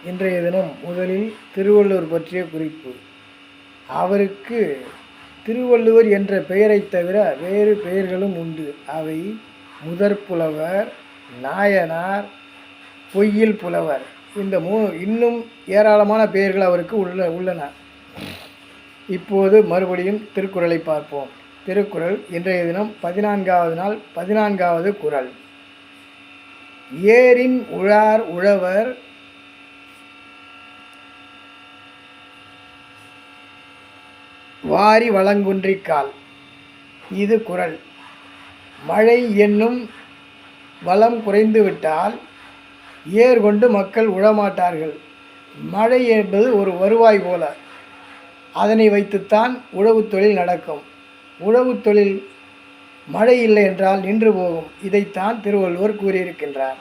இன்றைய தினம் முதலில் திருவள்ளுவர் பற்றிய குறிப்பு. அவருக்கு திருவள்ளுவர் என்ற பெயரைத் தவிர வேறு பெயர்களும் உண்டு. அவை முதற்புலவர், நாயனார், பொய்யில் புலவர். இந்த இன்னும் ஏராளமான பெயர்கள் அவருக்கு உள்ளன. இப்போது மறுபடியும் திருக்குறளை பார்ப்போம். திருக்குறள் இன்றைய தினம் 14வது நாள் 14வது குறள். ஏரின் உழார் உழவர் வாரி வளங்குன்றிக்கால். இது குறள். மழை என்னும் வளம் குறைந்துவிட்டால் ஏர் கொண்டு மக்கள் உழமாட்டார்கள். மழை என்பது ஒரு வருவாய் போல. அதனை வைத்துத்தான் உழவு தொழில் நடக்கும். உழவு தொழில் மழை இல்லை என்றால் நின்று போகும். இதைத்தான் திருவள்ளுவர் கூறியிருக்கின்றார்.